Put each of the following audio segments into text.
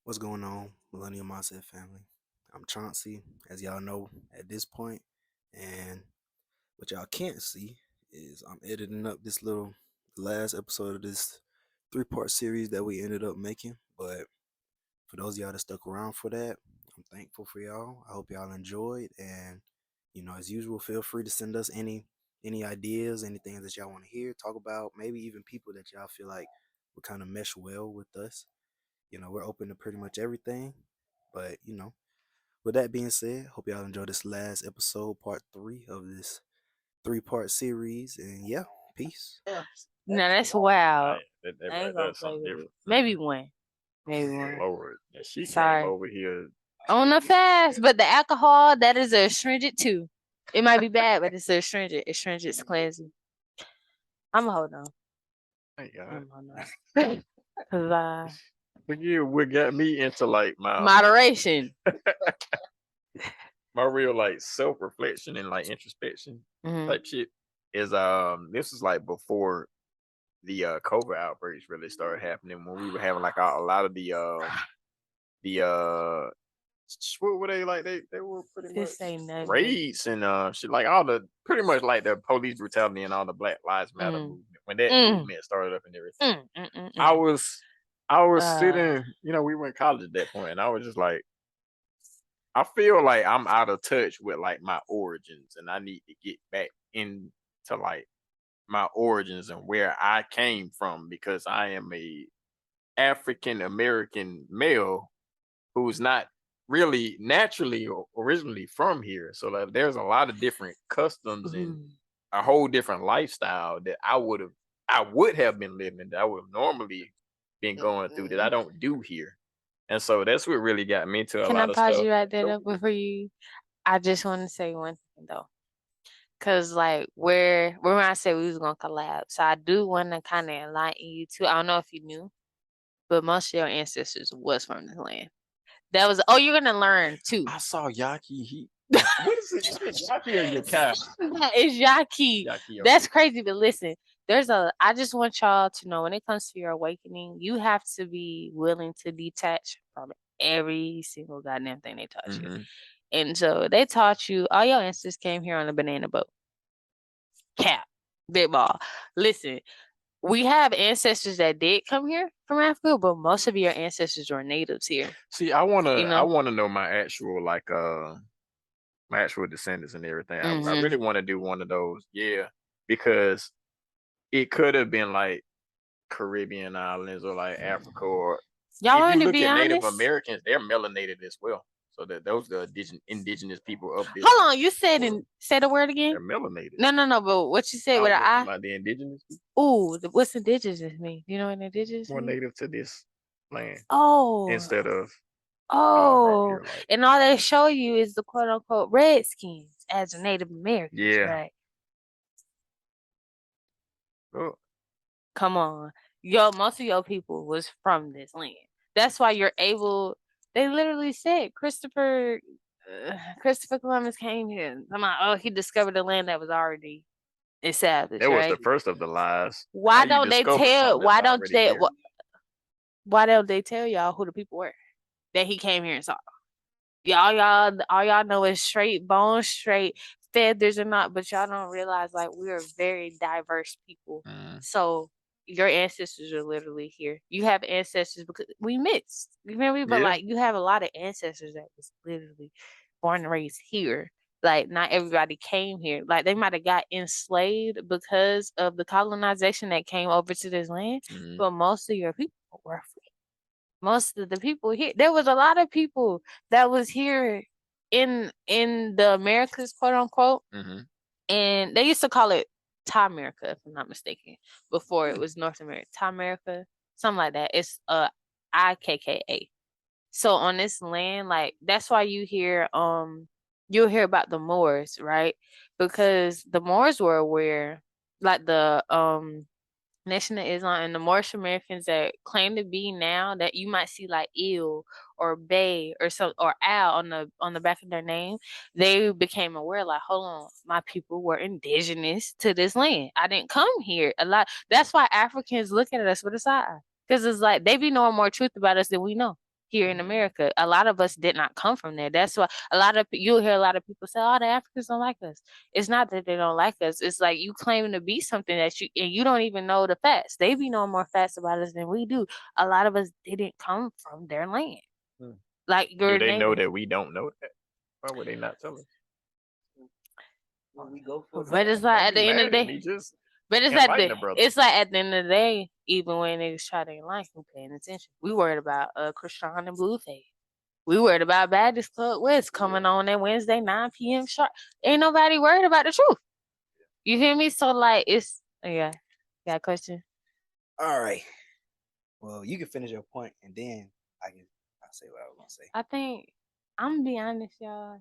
What's going on, Millennial Mindset family? I'm Chauncey, as y'all know at this point, and what y'all can't see is I'm editing up this little last episode of this three-part series that we ended up making. But for those of y'all that stuck around for that, I'm thankful for y'all. I hope y'all enjoyed, and as usual, feel free to send us any ideas, anything that y'all want to hear, talk about, maybe even people that y'all feel like would kind of mesh well with us. We're open to pretty much everything. But, with that being said, hope y'all enjoy this last episode, part three of this three-part series. And yeah, peace. No, that's wild. That I right ain't there gonna is play something with it. different. Maybe one. Maybe one. Lord, yeah, she Sorry. came over here. On the fast, but the alcohol, that is a astringent too. It might be bad, but it's a astringent. Astringent's cleansing. I'm gonna hold on. Thank God. I'm gonna hold on. Cause What got me into like moderation. my real like self reflection and like introspection type shit is this is like before the COVID outbreaks really started happening, when we were having like a lot of the what were they like? They were pretty This much ain't nothing. raids and shit, like all the pretty much like the police brutality and all the Black Lives Matter movement, when that movement started up and everything. I was sitting, we were in college at that point, and I was just like, I feel like I'm out of touch with like my origins, and I need to get back into like my origins and where I came from, because I am a African American male who's not really naturally or originally from here. So like, there's a lot of different customs and a whole different lifestyle that I would have been living, that I would have normally been going through, that I don't do here. And so that's what really got me into a lot of stuff. Can I pause you right there though before you? I just want to say one thing though. Cause like when I said we was gonna collab, so I do want to kind of enlighten you too. I don't know if you knew, but most of your ancestors was from this land. That was you're gonna learn too. I saw Yaki. What is it? Yaki or your cat? It's Yaki. Okay. That's crazy. But listen, I just want y'all to know, when it comes to your awakening, you have to be willing to detach from every single goddamn thing they taught you. And so they taught you, all your ancestors came here on a banana boat. Cap, big ball. Listen, we have ancestors that did come here from Africa, but most of your ancestors were natives here. See, I wanna know my actual my actual descendants and everything. I really want to do one of those, because it could have been like Caribbean islands or like Africa, or y'all if want you to be look at honest, Native Americans, they're melanated as well. So that those are the indigenous people of this. Hold on, you said say the word again. They're melanated. No. But what you said with an eye? Like the indigenous people. Ooh, what's indigenous mean? You know what indigenous More mean? native to this land. Oh, instead of here, like, and all they show you is the quote unquote Redskins as a Native American. Yeah. Right. Oh. Come on, most of your people was from this land. That's why you're able. They literally said Christopher Columbus came here. I'm like, he discovered the land that was already established. That was right? the first of the lies. Why don't they tell? Why don't they tell y'all who the people were that he came here and saw? All y'all know is straight bones, straight feathers or not, but y'all don't realize like we're very diverse people. So your ancestors are literally here. You have ancestors because we mixed. You remember? But like you have a lot of ancestors that was literally born and raised here. Like not everybody came here. Like they might have got enslaved because of the colonization that came over to this land, but most of your people were free. Most of the people here, there was a lot of people that was here in the Americas, quote unquote, and they used to call it Thai America, if I'm not mistaken, before it was North America. Thai America, something like that. It's IKKA. So on this land, like that's why you'll hear about the Moors, right? Because the Moors were aware, like the Nation of Islam and the Moorish Americans that claim to be now, that you might see like Il or Bay or Al on the back of their name, they became aware like, hold on, my people were indigenous to this land. I didn't come here a lot. That's why Africans look at us with a side eye, because it's like they be knowing more truth about us than we know. here in America. A lot of us did not come from there. That's why you'll hear a lot of people say, "Oh, the Africans don't like us." It's not that they don't like us. It's like you claiming to be something that you don't even know the facts. They be knowing more facts about us than we do. A lot of us didn't come from their land. Like your Do they know neighbor. that we don't know that? Why would they not tell us? When we go for But it's like at the end of the day, but it's like at the end of the day, even when niggas try to enlighten, who paying attention? We worried about Krishan and Blueface. We worried about Baptist Club West coming on that Wednesday 9 p.m. sharp. Ain't nobody worried about the truth. You hear me? So like it's yeah. Got a question? All right. Well, you can finish your point and then I'll say what I was gonna say. I think I'm gonna be honest, y'all.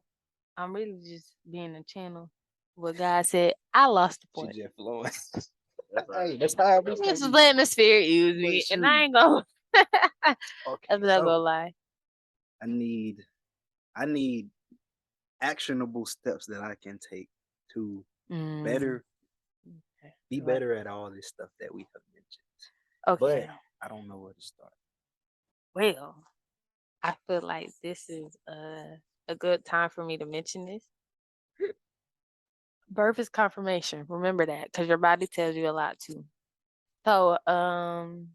I'm really just being a channel. What God said, I lost the point. She just flowing. Hey, that's how I'm just letting the spirit use me, and I ain't gonna. I'm not gonna lie. I need actionable steps that I can take to be better at all this stuff that we have mentioned. Okay. But I don't know where to start. Well, I feel like this is a good time for me to mention this. Birth is confirmation. Remember that, because your body tells you a lot too. So, I'm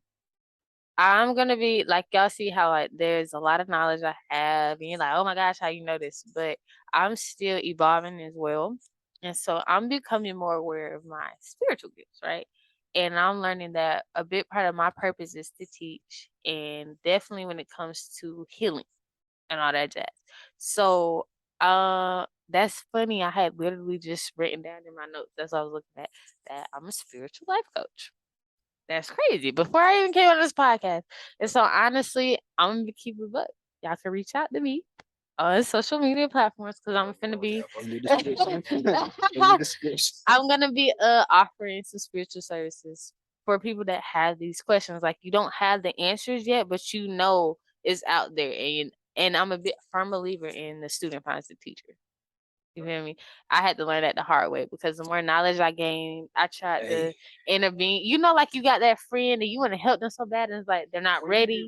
gonna be like, y'all see how like there's a lot of knowledge I have, and you're like, oh my gosh, how you know this? But I'm still evolving as well, and so I'm becoming more aware of my spiritual gifts, right? And I'm learning that a big part of my purpose is to teach, and definitely when it comes to healing and all that jazz. So, that's funny. I had literally just written down in my notes as I was looking at that I'm a spiritual life coach. That's crazy. Before I even came on this podcast. And so honestly, I'm gonna keep it up. Y'all can reach out to me on social media platforms because I'm gonna be I'm gonna be offering some spiritual services for people that have these questions. Like you don't have the answers yet, but you know it's out there, and I'm a bit firm believer in the student finds the teacher. You feel me? I had to learn that the hard way because the more knowledge I gained, I tried to intervene. You know, like you got that friend and you want to help them so bad, and it's like they're not ready.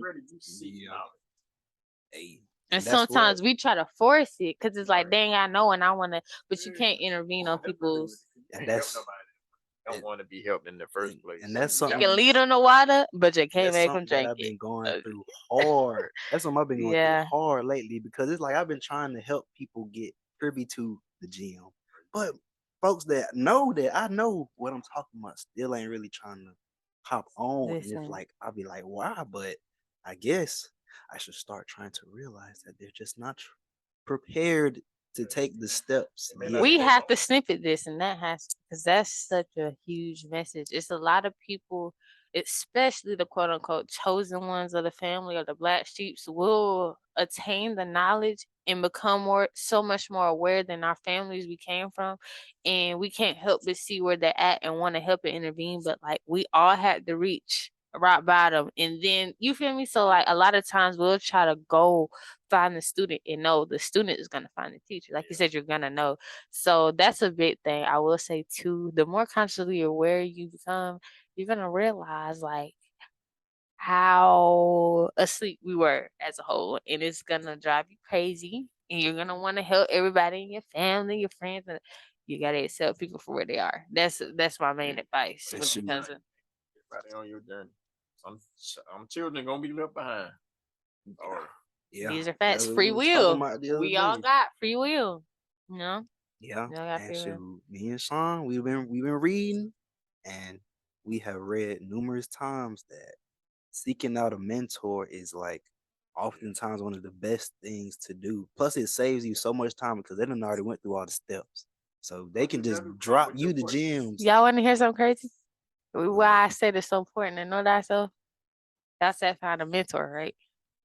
And sometimes we try to force it because it's like, dang, I know, and I want to, but you can't intervene on people's. And that's don't want to be helped in the first place. And that's something you can lead them to water, but you can't make them drink I've been going through hard. That's something I've been going through hard lately because it's like I've been trying to help people get privy to the gym, but folks that know that I know what I'm talking about still ain't really trying to hop on. And it's like I'll be like, why? But I guess I should start trying to realize that they're just not prepared to take the steps. We have to snippet this, and that has because that's such a huge message. It's a lot of people, especially the quote unquote chosen ones of the family or the black sheeps, will attain the knowledge and become so much more aware than our families we came from, and we can't help but see where they're at and want to help and intervene. But like we all had to reach rock bottom, and then you feel me. So like a lot of times we'll try to go find the student and know the student is going to find the teacher. Like you said, you're going to know. So that's a big thing. I will say too, the more consciously aware you become, you're going to realize like how asleep we were as a whole, and it's going to drive you crazy, and you're going to want to help everybody in your family, your friends, and you got to accept people for where they are. That's my main advice when it comes to everybody on your journey. Some children gonna be left behind. Yeah, these are facts. Free will. We all got free will. You know. Yeah. And so me and Shun, we've been reading, and we have read numerous times that seeking out a mentor is like oftentimes one of the best things to do. Plus, it saves you so much time because they done already went through all the steps, so they can just drop you the gems. Y'all want to hear something crazy? Why I said it's so important to know thyself? That's that find a mentor, right?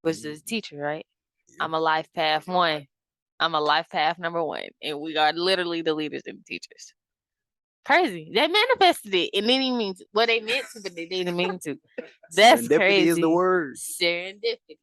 Which is a teacher, right? Yeah. I'm a life path 1. I'm a life path number 1. And we are literally the leaders and the teachers. Crazy. They manifested it. And then he means what they meant to, but they didn't mean to. That's crazy. Serendipity is the word. Serendipity.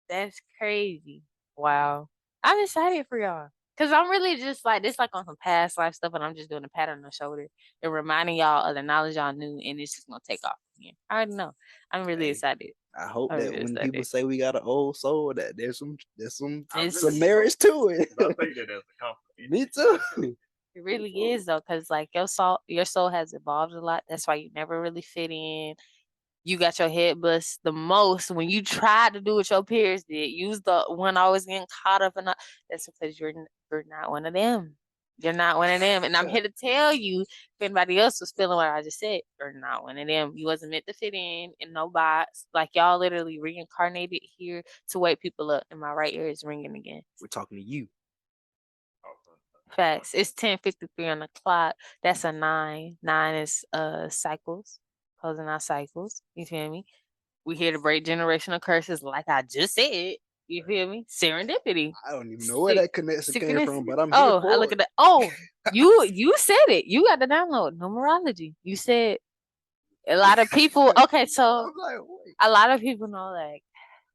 That's crazy. Wow. I'm excited for y'all. Because I'm really just like, this like on some past life stuff, and I'm just doing a pat on the shoulder and reminding y'all of the knowledge y'all knew, and it's just going to take off from here. I already know. I'm really excited. I hope I that really when studied. people say we got an old soul, that there's some It's- merits to it. I think that as a compliment. Me too. It really is though, because like your soul has evolved a lot. That's why you never really fit in. You got your head bust the most when you tried to do what your peers did. Use the one always getting caught up in. That's because you're not one of them. You're not one of them, and I'm here to tell you, if anybody else was feeling what I just said, you're not one of them. You wasn't meant to fit in no box. Like y'all literally reincarnated here to wake people up, and my right ear is ringing again. We're talking to you. Facts. It's 10:53 on the clock. That's a 9. 9 is cycles, closing out cycles. You feel me? We here to break generational curses, like I just said. You feel me? Serendipity. I don't even know where that connection came from, but I'm here Oh, for I look it. at that. Oh, you said it. You got the download. Numerology. You said a lot of people. Okay, so I'm like, wait. a lot of people know, like,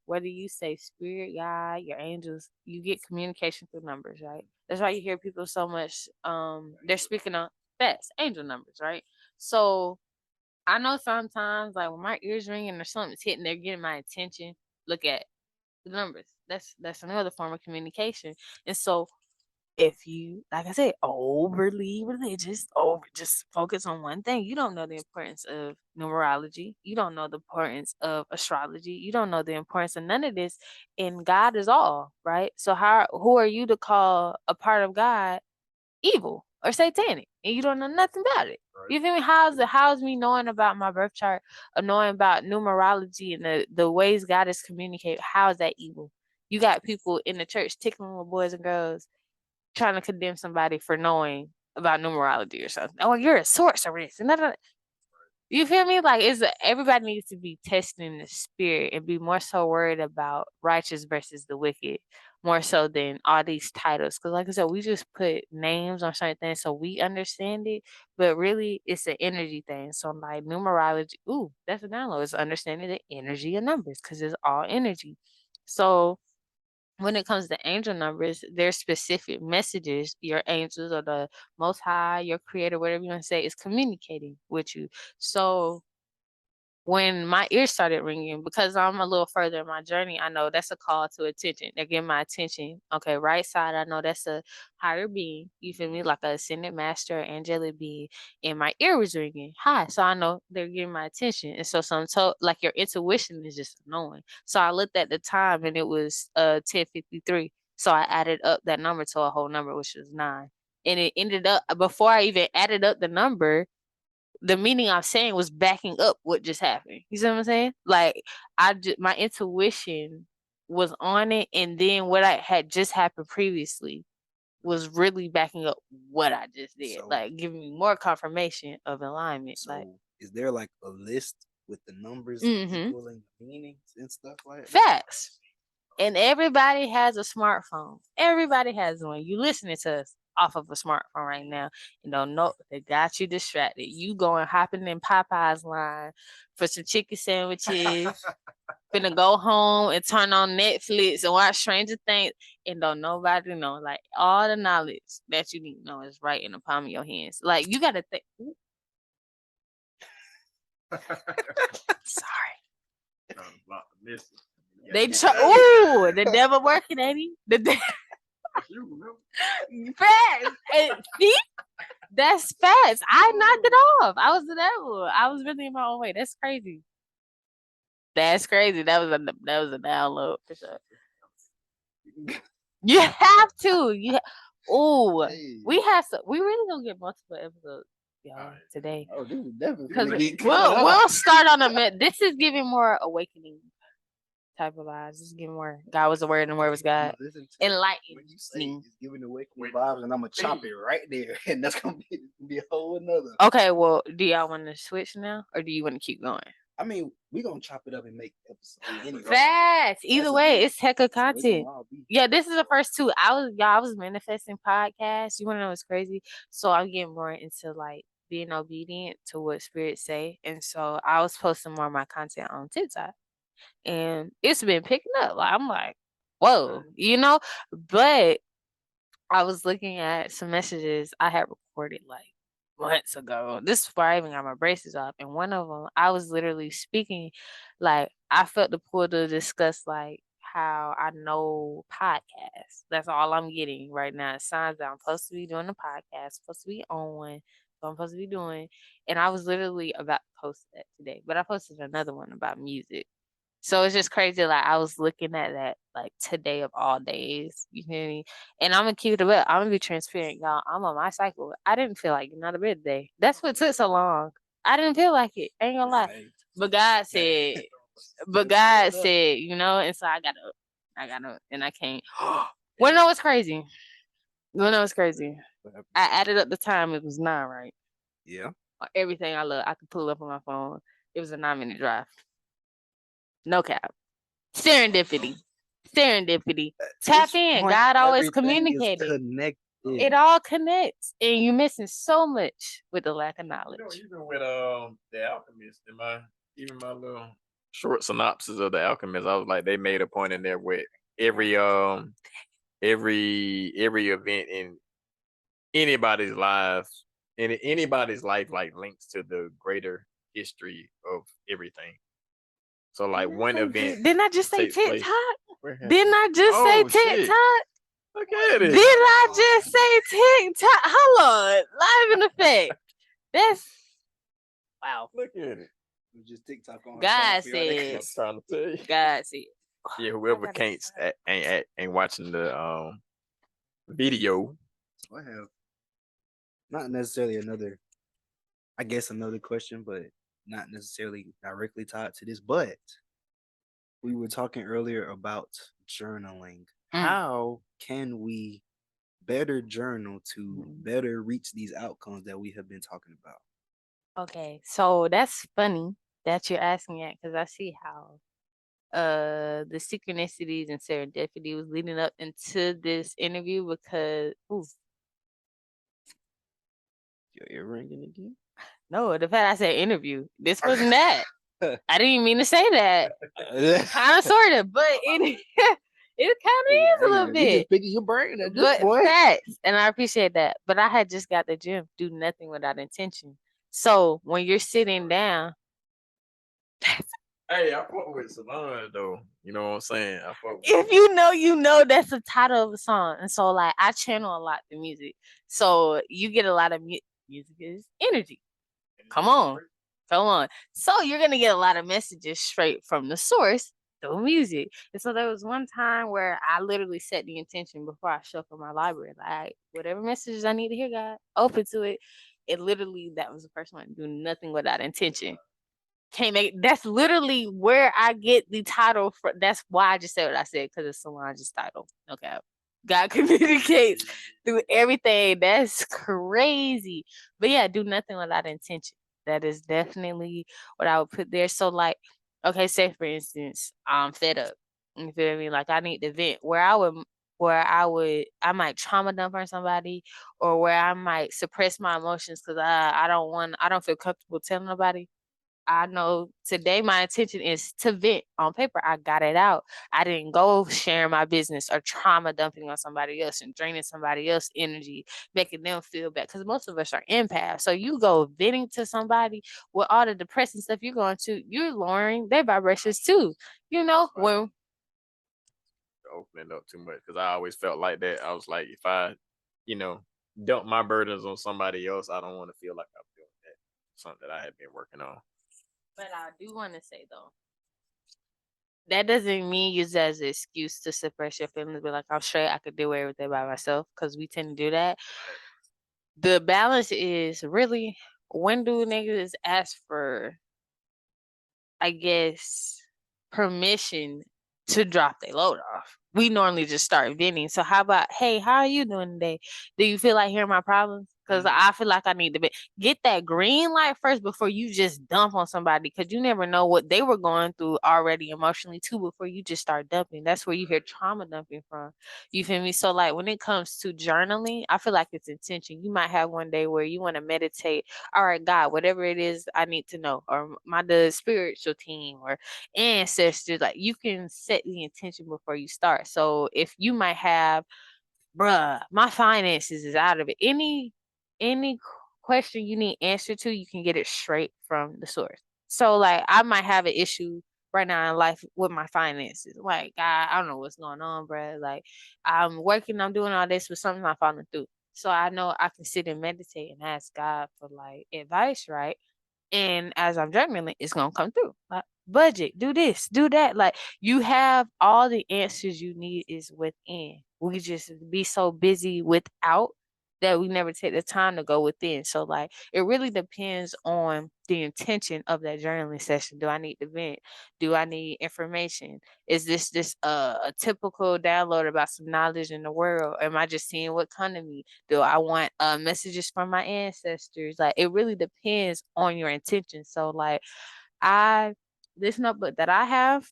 whether you say spirit, God, your angels, you get communication through numbers, right? That's why you hear people so much. They're speaking on fast angel numbers, right? So I know sometimes, like when my ears ringing or something's hitting, they're getting my attention. Look at the numbers. That's another form of communication. And so if you, like I said, overly religious, just focus on one thing, you don't know the importance of numerology. You don't know the importance of astrology. You don't know the importance of none of this. And God is all, right? So who are you to call a part of God evil or satanic, and you don't know nothing about it? Right. You feel me? How's me knowing about my birth chart, or knowing about numerology and the ways God is communicating? How is that evil? You got people in the church tickling little boys and girls, trying to condemn somebody for knowing about numerology or something. Oh, you're a sorceress. And you feel me? Like, everybody needs to be testing the spirit and be more so worried about righteous versus the wicked, more so than all these titles. Because, like I said, we just put names on certain things so we understand it, but really it's an energy thing. So, like numerology, that's a download. It's understanding the energy of numbers because it's all energy. So, when it comes to angel numbers, there's specific messages your angels or the most high, your creator, whatever you want to say, is communicating with you. So when my ears started ringing, because I'm a little further in my journey, I know that's a call to attention. They're getting my attention. Okay, right side, I know that's a higher being. You feel me? Like a ascended master, angelic being. And my ear was ringing high. So I know they're getting my attention. And so like your intuition is just knowing. So I looked at the time and it was 10:53. So I added up that number to a whole number, which was 9. And it ended up, before I even added up the number, the meaning I'm saying was backing up what just happened. You see what I'm saying? Like my intuition was on it, and then what I had just happened previously was really backing up what I just did, like giving me more confirmation of alignment. So like, is there like a list with the numbers Mhm. equaling meanings and stuff like that? Facts. And everybody has a smartphone. Everybody has one. You listening to us off of a smartphone right now and don't know they got you distracted. You going hopping in Popeye's line for some chicken sandwiches. Finna go home and turn on Netflix and watch Stranger Things, and don't nobody know. Like, all the knowledge that you need to know is right in the palm of your hands. Like, you gotta think. Sorry. The devil working, ain't he? Fast. See? That's fast. I knocked it off. I was the devil. I was really in my own way. That's crazy. That's crazy. That was a download for sure. You have to. We really gonna get multiple episodes, y'all, today. Oh, this is definitely we'll start on this is giving more awakening type of vibes. This is giving more God was the word and the word was God. Enlightening. When you say it's giving awakening vibes, and I'm gonna chop it right there, and that's gonna be a whole another. Okay, well, do y'all want to switch now, or do you want to keep going? I mean, we're gonna chop it up and make episodes anyway. Facts. Either way, it's heck of content. Yeah, this is the first 2. I was manifesting podcasts. You wanna know what's crazy? So I'm getting more into like being obedient to what spirits say. And so I was posting more of my content on TikTok. And it's been picking up. Like, I'm like, whoa, but I was looking at some messages I had recorded like months ago. This is before I even got my braces off. And one of them, I was literally speaking, like, I felt the pull to discuss, like, how I know podcasts. That's all I'm getting right now. It signs that I'm supposed to be doing a podcast, supposed to be on one, so I'm supposed to be doing. And I was literally about to post that today, but I posted another one about music. So it's just crazy. Like, I was looking at that, like, today of all days. You feel me? And I'm gonna keep it up. I'm gonna be transparent, y'all. I'm on my cycle. I didn't feel like getting out of bed today. That's what took so long. I didn't feel like it. I ain't gonna lie. But God said, you know, and so I got up. And I can't. Well, no, it's crazy. Well, no, it's crazy. I added up the time. It was 9, right? Yeah. Everything I love, I could pull up on my phone. It was a 9-minute drive. No cap. Serendipity. Tap in. God always communicated. It all connects, and you're missing so much with the lack of knowledge. Even with the Alchemist, even my little short synopsis of the Alchemist, I was like, they made a point in there with every event in anybody's life, like links to the greater history of everything. So like one event. Didn't I just say TikTok? Didn't I just say TikTok? Look at it. Did I just say TikTok? Hold on. Live in effect. That's wow. Look at it. Just TikTok on. God said. I'm trying to tell you. God said. Yeah, whoever ain't watching the video. I have not necessarily another question, but not necessarily directly tied to this. But we were talking earlier about journaling. How can we better journal to better reach these outcomes that we have been talking about? Okay, so that's funny that you're asking that, because I see how the synchronicities and serendipity was leading up into this interview, because your ear ringing again? No, the fact I said interview, this wasn't that. I didn't even mean to say that. Kind of, sort of, but it it kind of is a little bit. Just picking your brain at this But point. facts, and I appreciate that. But I had just got the gym. Do nothing without intention. So when you're sitting down, hey, I fuck with Salon though. You know what I'm saying? I fuck with if you know that's the title of a song. And so, like, I channel a lot the music. So you get a lot of music is energy. Come on. So you're gonna get a lot of messages straight from the source through music. And so there was one time where I literally set the intention before I show up in my library, like, whatever messages I need to hear, God, open to it. And literally, that was the first one. Do nothing without intention. Can't make it. That's literally where I get the title from. That's why I just said what I said, because it's Solange's title. Okay. God communicates through everything. That's crazy. But yeah, do nothing without intention. That is definitely what I would put there. So, like, okay, say for instance, I'm fed up. You feel me? Like, I need to vent. I might trauma dump on somebody, or where I might suppress my emotions because I don't feel comfortable telling nobody. I know today my intention is to vent on paper. I got it out. I didn't go sharing my business or trauma dumping on somebody else and draining somebody else's energy, making them feel bad. Because most of us are empaths. So you go venting to somebody with all the depressing stuff you're lowering their vibrations too. You know, when opening up too much, because I always felt like that. I was like, if I, dump my burdens on somebody else, I don't want to feel like I'm doing that. Something that I had been working on. But I do want to say, though, that doesn't mean use that as an excuse to suppress your feelings. Be like, I'm straight. I could do everything by myself, because we tend to do that. The balance is really, when do niggas ask for, I guess, permission to drop their load off? We normally just start venting. So how about, hey, how are you doing today? Do you feel like hearing my problems? Because I feel like I need to get that green light first before you just dump on somebody, because you never know what they were going through already emotionally too before you just start dumping. That's where you hear trauma dumping from. You feel me? So, like, when it comes to journaling, I feel like it's intention. You might have one day where you want to meditate. All right, God, whatever it is I need to know, or the spiritual team or ancestors, like, you can set the intention before you start. So if you might have, bruh, my finances is out of it. Any question you need answer to, you can get it straight from the source. So like I might have an issue right now in life with my finances. Like I don't know what's going on, bro. Like I'm working, I'm doing all this, but something's not following through. So I know I can sit and meditate and ask God for like advice, right? And as I'm journaling, it's gonna come through. Like budget, do this, do that. Like you have all the answers you need is within. We just be so busy without that we never take the time to go within. So like it really depends on the intention of that journaling session. Do I need to vent? Do I need information? Is this just a typical download about some knowledge in the world? Am I just seeing what come to me? Do I want messages from my ancestors? Like it really depends on your intention. So like I this notebook that I have,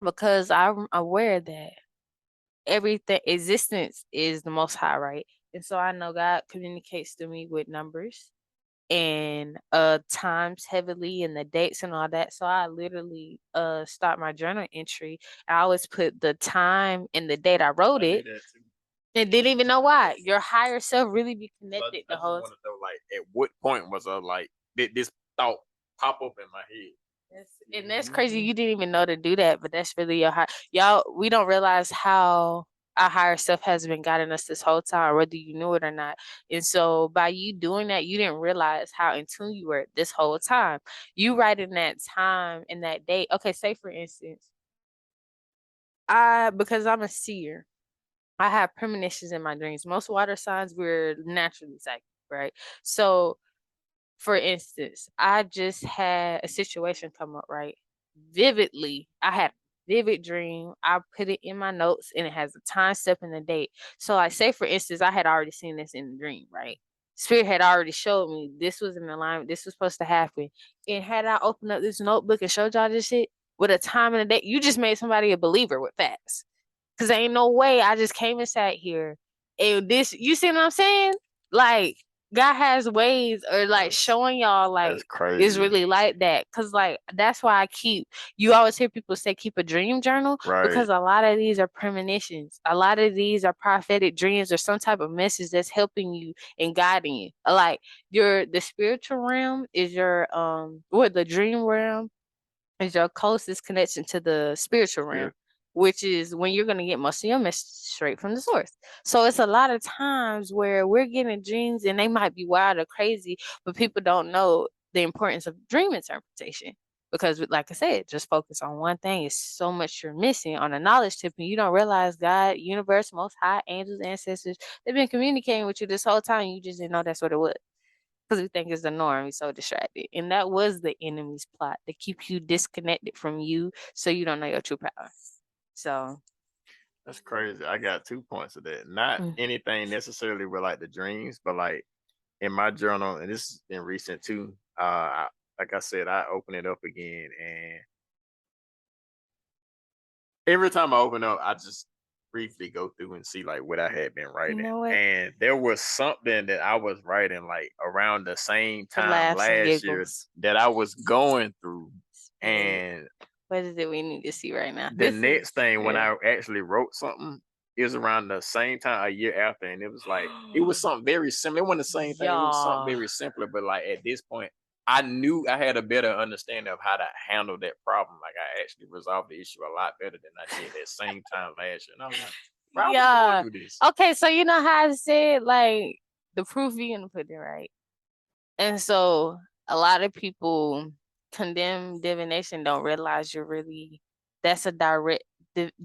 because I'm aware that everything existence is the most high, right? And so I know God communicates to me with numbers and times heavily and the dates and all that. So I literally start my journal entry. I always put the time and the date I wrote it. And didn't even know why. Your higher self really be connected the whole time. I want to know, like, at what point was did this thought pop up in my head? And that's crazy. You didn't even know to do that, but that's really your high. Y'all, we don't realize how our higher self has been guiding us this whole time, whether you knew it or not. And so by you doing that, you didn't realize how in tune you were this whole time. You writing that time and that date. Okay, say for instance, because I'm a seer, I have premonitions in my dreams. Most water signs, we're naturally psychic, right? So for instance, I just had a situation come up, right? Vividly, I had a vivid dream. I put it in my notes and it has a time step and the date. So like say for instance, I had already seen this in the dream, right? Spirit had already showed me this was in alignment, this was supposed to happen. And had I opened up this notebook and showed y'all this shit with a time and a date, you just made somebody a believer with facts. Cause there ain't no way I just came and sat here and this, you see what I'm saying? Like God has ways or like showing y'all like it's really like that. Cause like that's why you always hear people say keep a dream journal, right? Because a lot of these are premonitions. A lot of these are prophetic dreams or some type of message that's helping you and guiding you. Like the spiritual realm is your the dream realm is your closest connection to the spiritual realm, which is when you're going to get most of your message straight from the source. So it's a lot of times where we're getting dreams and they might be wild or crazy, but people don't know the importance of dream interpretation. Because, like I said, just focus on one thing. It's so much you're missing on a knowledge tip, and you don't realize God, universe, most high, angels, ancestors, they've been communicating with you this whole time. You just didn't know that's what it was because we think it's the norm. We're so distracted. And that was the enemy's plot to keep you disconnected from you so you don't know your true power. So that's crazy. I got 2 points of that. Not anything necessarily with like the dreams, but like in my journal, and this has been recent too. Like I said, I open it up again, and every time I open up, I just briefly go through and see like what I had been writing. You know what? And there was something that I was writing like around the same time last year that I was going through. And what is it we need to see right now? The next thing when I actually wrote something, it was around the same time a year after, and it was like it was something very similar. It wasn't the same thing, it was something very simpler, but like at this point I knew I had a better understanding of how to handle that problem. Like I actually resolved the issue a lot better than I did that same time last year. And I was like, why would I do this? Okay, so you know how I said like the proof you gonna put it right. And so a lot of people condemn divination, don't realize that's a direct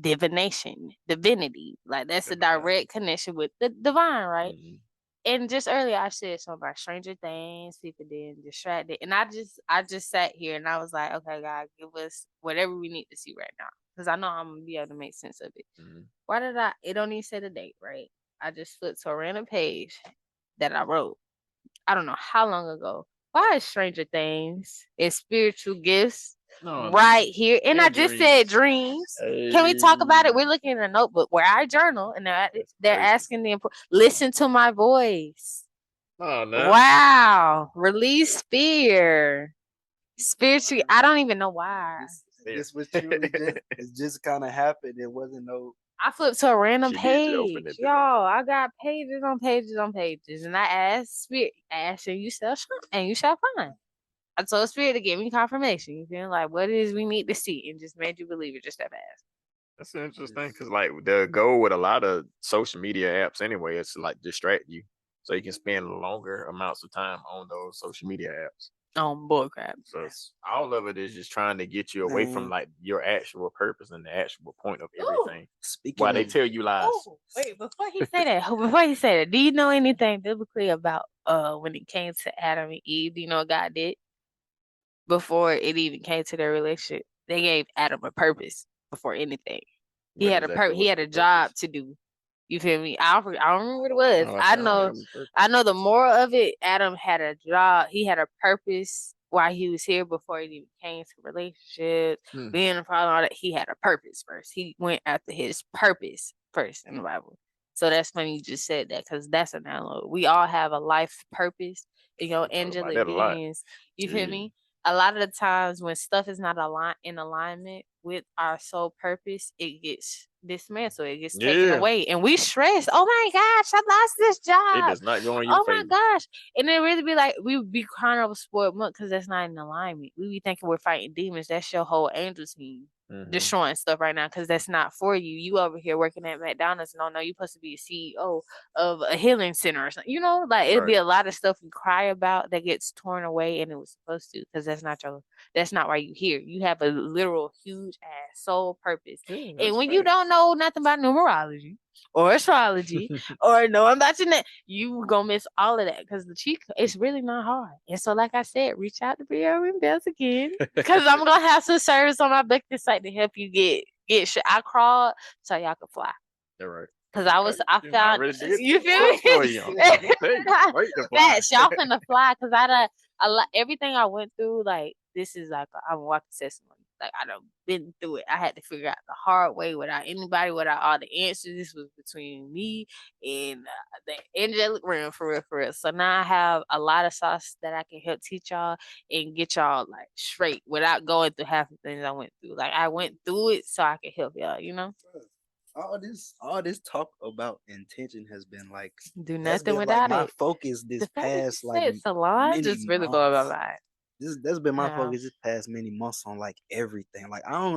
divinity. Like that's a direct connection with the divine, right? Mm-hmm. And just earlier I said something about stranger things, people being distracted. And I just sat here and I was like, okay, God, give us whatever we need to see right now. Because I know I'm gonna be able to make sense of it. Mm-hmm. Why did it don't even say the date, right? I just flipped to a random page that I wrote. I don't know how long ago. Why is Stranger Things and spiritual gifts right here? And I just said dreams. Hey. Can we talk about it? We're looking in a notebook where I journal, and they're asking the listen to my voice. Oh no! Wow, release fear. Spiritually, I don't even know why. This was truly it just kind of happened. It wasn't no I flipped to a random She did just open page. it. Y'all, I got pages on pages on pages. And I asked Spirit, ask and you shall and you shall find. I told Spirit to give me confirmation. You feel like what it is we need to see and just made you believe it just that fast. That's interesting because like the goal with a lot of social media apps anyway is to like distract you so you can spend longer amounts of time on those social media apps. Bullcrap. So all of it is just trying to get you away from like your actual purpose and the actual point of everything. Why they tell you lies. Wait, before he say that, do you know anything biblically about when it came to Adam and Eve? Do you know what God did before it even came to their relationship? They gave Adam a purpose before anything. He had a job to do. You feel me? I don't remember what it was. I know the moral of it. Adam had a job. He had a purpose while he was here before it even came to relationships, being a father, all that. He had a purpose first. He went after his purpose first in the Bible. So that's funny you just said that because that's a download. We all have a life purpose. Angelic beings. You feel me? A lot of the times when stuff is not in alignment with our soul purpose, it gets dismantled. It gets taken away. And we stress. Oh my gosh, I lost this job. It does not go on your my gosh. And it really be like, we would be crying over spoiled milk because that's not in alignment. We be thinking we're fighting demons. That's your whole angel team. Destroying stuff right now because that's not for you. You over here working at McDonald's and don't know you're supposed to be a CEO of a healing center or something. It'd be a lot of stuff we cry about that gets torn away and it was supposed to because that's not why you here. You have a literal huge ass soul purpose. And when you don't know nothing about numerology or astrology or knowing about your net, you gonna miss all of that because the cheat it's really not hard. And so, like I said, reach out to Gabrielle and Bells again because I'm gonna have some service on my business site to help you get shit. I crawled so y'all can fly. All right. Because I found you feel me? Facts, y'all finna fly because everything I went through, like this is like I'm walking testimony. Like I done been through it. I had to figure out the hard way without anybody, without all the answers. This was between me and the angelic realm for real, for real. So now I have a lot of sauce that I can help teach y'all and get y'all like straight without going through half the things I went through. Like I went through it so I can help y'all, All this talk about intention has been like do nothing without my it. focus this past salon just really blowing my mind. That's been my focus this past many months on like everything. Like I've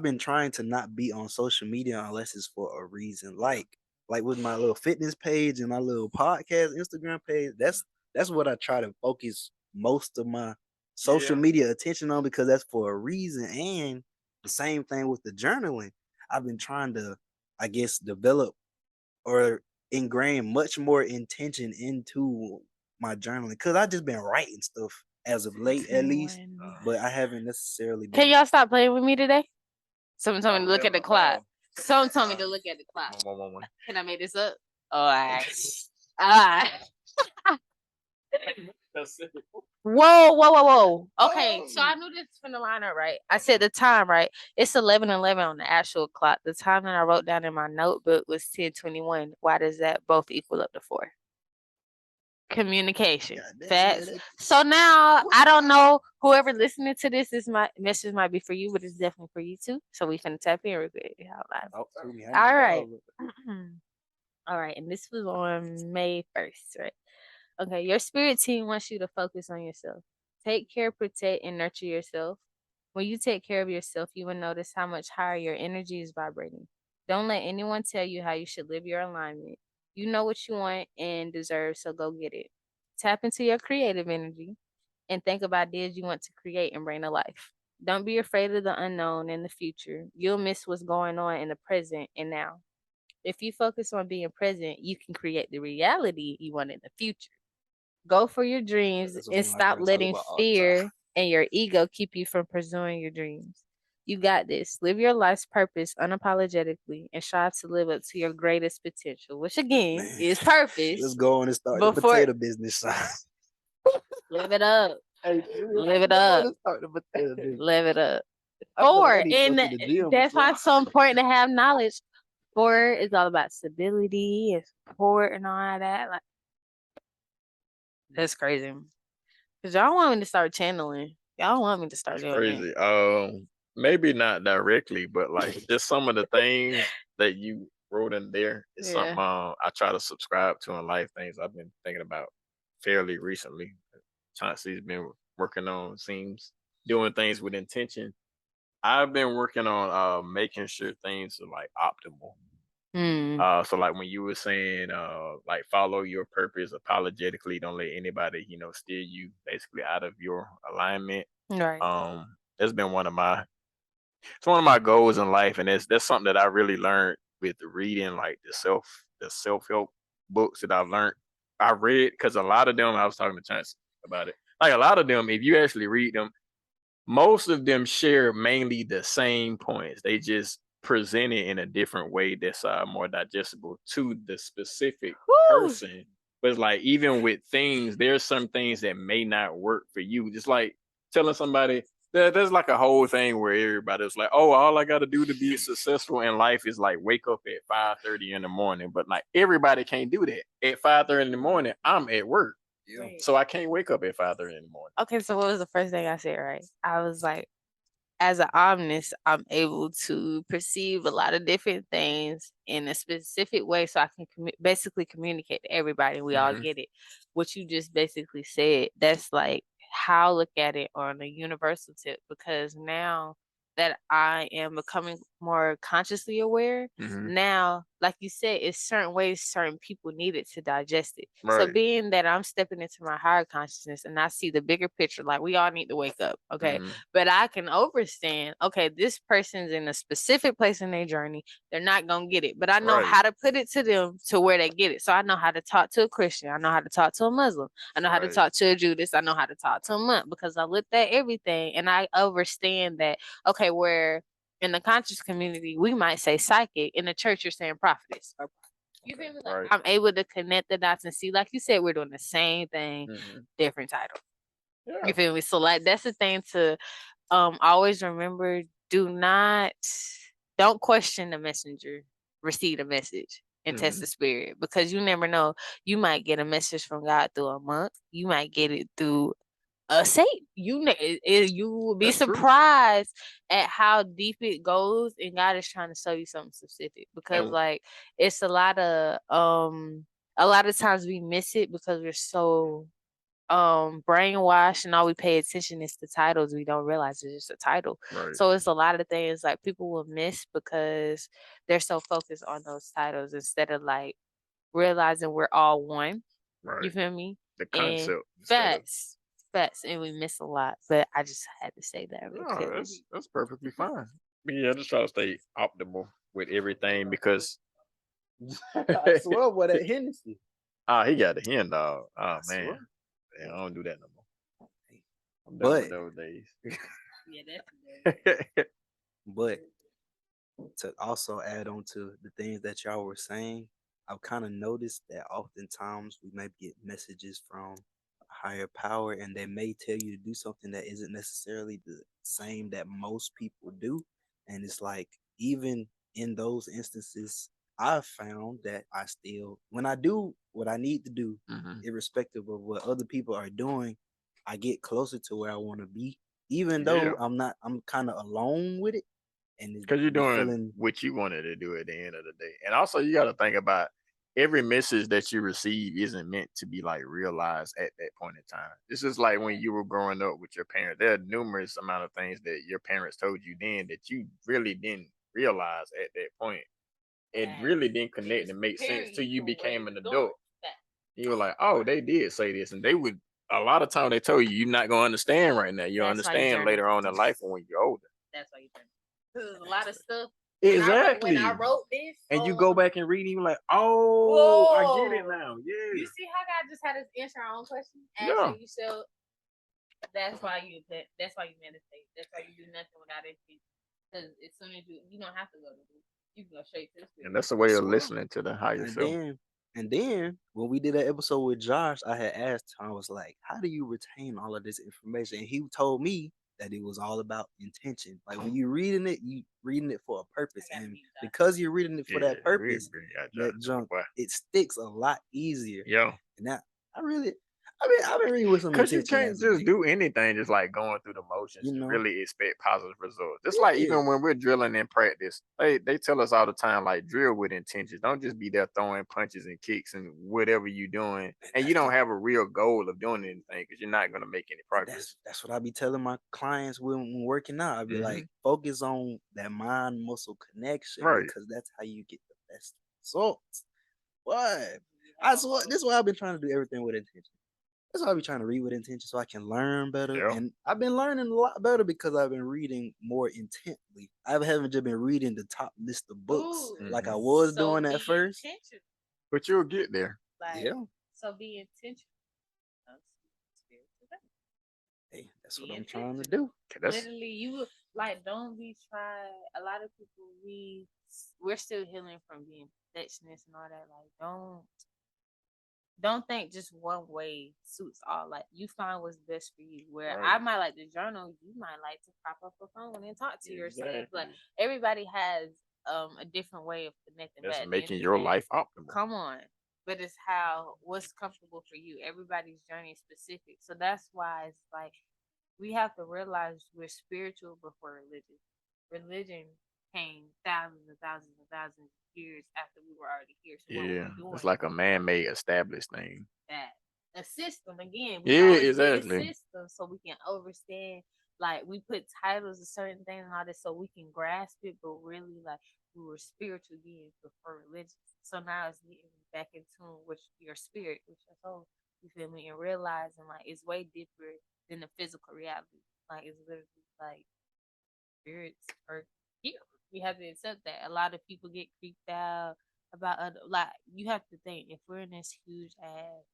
been trying to not be on social media unless it's for a reason. Like with my little fitness page and my little podcast Instagram page. That's what I try to focus most of my social media attention on because that's for a reason. And the same thing with the journaling. I've been trying to, I guess, develop or ingrain much more intention into my journaling because I've just been writing stuff as of late, at least, but I haven't necessarily been. Can y'all stop playing with me today? Someone told me to look at the clock. Someone told me to look at the clock. Can I make this up? All right. Whoa. Okay, so I knew this from the lineup, right? I said the time, right? It's 11:11 on the actual clock. The time that I wrote down in my notebook was 10:21. Why does that both equal up to 4? Communication. Facts. So now I don't know whoever listening to this message might be for you, but it's definitely for you too. So we finna tap in real quick. All right. All right, and this was on May 1st, right? Okay, your spirit team wants you to focus on yourself. Take care, protect, and nurture yourself. When you take care of yourself, you will notice how much higher your energy is vibrating. Don't let anyone tell you how you should live your alignment. You know what you want and deserve, so go get it. Tap into your creative energy and think about ideas you want to create and bring to life. Don't be afraid of the unknown in the future. You'll miss what's going on in the present and now. If you focus on being present, you can create the reality you want in the future. Go for your dreams and stop letting fear and your ego keep you from pursuing your dreams. You got this. Live your life's purpose unapologetically and strive to live up to your greatest potential, which again is purpose. Let's go on and start the potato business. Live it up. Live it up. Live it up. 4, and that's why it's so important to have knowledge. 4 is all about stability and support and all that. Like, that's crazy. Cause y'all want me to start channeling. Y'all want me to start doing crazy. That. maybe not directly, but like just some of the things that you wrote in there is something I try to subscribe to in life. Things I've been thinking about fairly recently. Chauncey's been working on seems doing things with intention. I've been working on making sure things are like optimal. So like when you were saying like follow your purpose apologetically, don't let anybody, steer you basically out of your alignment. Right. It's been it's one of my goals in life, and that's something that I really learned with reading like the self help books that I read, because a lot of them, I was talking to Chance about it. Like a lot of them, if you actually read them, most of them share mainly the same points. They just present it in a different way that's more digestible to the specific person. But it's like even with things, there's some things that may not work for you. Just like telling somebody there's like a whole thing where everybody's like, oh, all I got to do to be successful in life is like wake up at 5:30 in the morning. But like everybody can't do that. At 5:30 in the morning, I'm at work. Right. So I can't wake up at 5:30 in the morning. Okay, so what was the first thing I said, right? I was like, as an omnist, I'm able to perceive a lot of different things in a specific way so I can basically communicate to everybody. We all get it. What you just basically said, that's like how I look at it on a universal tip, because now that I am becoming more consciously aware, now, like you said, it's certain ways certain people need it to digest it. So Right. being that I'm stepping into my higher consciousness and I see the bigger picture, like we all need to wake up, okay? But I can understand, okay, this person's in a specific place in their journey. They're not going to get it. But I know how to put it to them to where they get it. So I know how to talk to a Christian. I know how to talk to a Muslim. I know how to talk to a Judas. I know how to talk to a monk, because I looked at everything and I understand that, okay, where in the conscious community, we might say psychic. In the church, you're saying prophetess. You feel me? Like, I'm able to connect the dots and see, like you said, we're doing the same thing, different title. Yeah. You feel me? So like that's the thing to always remember, don't question the messenger, receive the message and test the spirit, because you never know. You might get a message from God through a monk. You might get it through a saint. You will be surprised at how deep it goes, and God is trying to show you something specific, because like it's a lot of times we miss it because we're so brainwashed, and all we pay attention is the titles. We don't realize it's just a title. So it's a lot of things like people will miss because they're so focused on those titles instead of like realizing we're all one. You feel me? The concept. Facts, and we miss a lot. But I just had to say that real quick. That's perfectly fine. But yeah, just try to stay optimal with everything, because I swear, what that Hennessy. He got a hen dog. Oh man. I don't do that no more. I'm done with those days. Yeah, that's But to also add on to the things that y'all were saying, I've kind of noticed that oftentimes we may get messages from a higher power, and they may tell you to do something that isn't necessarily the same that most people do. And it's like, even in those instances, I've found that I still, when I do what I need to do, irrespective of what other people are doing, I get closer to where I want to be, even though I'm kind of alone with it. And because you're doing what you wanted to do at the end of the day. And also you got to think about every message that you receive isn't meant to be like realized at that point in time. This is like when you were growing up with your parents. There are numerous amount of things that your parents told you then that you really didn't realize at that point. It really didn't connect and make sense till you became an adult. You were like, oh, they did say this, and they would a lot of time they told you you're not gonna understand right now. You'll understand later on in life when you're older. That's why you turn. Because a lot of stuff. Exactly. When I wrote this, and you go back and read, and you're like, oh, I get it now. Yeah. You see how God just had us answer our own question? Answer yourself. That's why you meditate. That's why you do nothing without it. Because as soon as you don't have to go to this. You can go straight to the spirit. And that's the way of listening to the higher self. And then when we did that episode with Josh, I had asked him, I was like, how do you retain all of this information? And he told me that it was all about intention. Like when you're reading it, you reading it for a purpose. And because you're reading it for that purpose, that junk, it sticks a lot easier. Yeah. And that I've been reading with some Because you intention can't as of just late. do anything just like going through the motions You and know, really expect positive results. Just like yeah, even when we're drilling in practice, they tell us all the time, like, drill with intentions. Don't just be there throwing punches and kicks and whatever you're doing. And you don't have a real goal of doing anything because you're not going to make any progress. that's what I be telling my clients when working out. I be like, focus on that mind muscle connection, Right. because that's how you get the best results. What? I swear, this is why I've been trying to do everything with intention. That's why I be trying to read with intention so I can learn better. Yeah. And I've been learning a lot better because I've been reading more intently. I haven't just been reading the top list of books like I was doing at first. But you'll get there. Like, Yeah. So be intentional. Hey, that's what I'm trying to do. Literally, you like don't be trying. A lot of people we're still healing from being perfectionists and all that. Like don't think just one way suits all. Like you find what's best for you. Where I might like to journal, you might like to prop up a phone and talk to yourself. Like everybody has a different way of connecting. That's making your life optimal. Come on. But it's what's comfortable for you. Everybody's journey is specific. So that's why it's like we have to realize we're spiritual before religion. Religion came thousands and thousands and thousands of years after we were already here. So what we're doing, it's like a man-made established thing. That a system again. Exactly. A system so we can understand. Like we put titles to certain things and all this so we can grasp it, but really like we were spiritual beings before religion. So now it's getting back in tune with your spirit, with your soul. You feel me? And realizing like it's way deeper than the physical reality. Like it's literally like spirits are here. We have to accept that. A lot of people get creeped out about other. Like you have to think if we're in this huge ass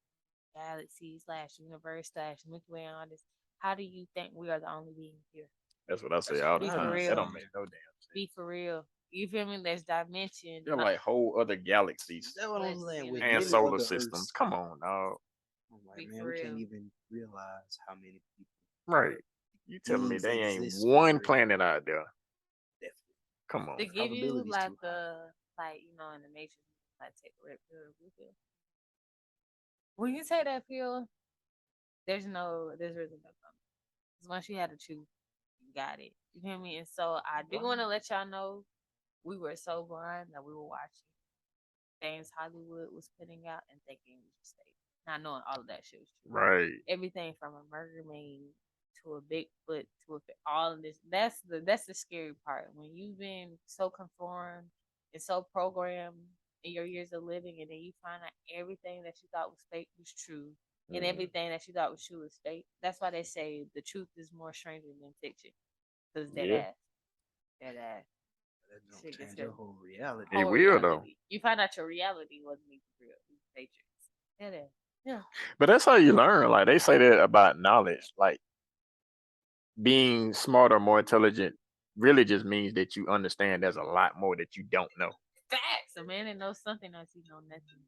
galaxy / universe / Milky Way and all this, how do you think we are the only being here? That's what I say all the time. That don't make no damn sense. Be for real. You feel me? There's dimension. They're like whole other galaxies. That's what I'm saying. And solar systems. Come on, dog. I'm like, man, we can't even realize how many people. Right. You telling me they ain't one planet out there? Definitely. Come on. To give you like in the Matrix, like take a red pill, blue pill. When you take that pill, there's really no coming. Because once you had to choose, you got it. You hear me? And so I do want to let y'all know we were so blind that we were watching things Hollywood was putting out and thinking it was a mistake. Not knowing all of that shit was true. Right. Everything from a mermaid to a Bigfoot to all of this. That's the scary part. When you've been so conformed and so programmed in your years of living, and then you find out everything that you thought was fake was true, and everything that you thought was true was fake. That's why they say the truth is more stranger than fiction. Because that ass. That don't change your whole reality. It will though. You find out your reality wasn't even real. It was Matrix. Yeah. But that's how you learn. Like they say that about knowledge. Like being smart or more intelligent really just means that you understand there's a lot more that you don't know. Facts. A man that knows something else, he knows nothing.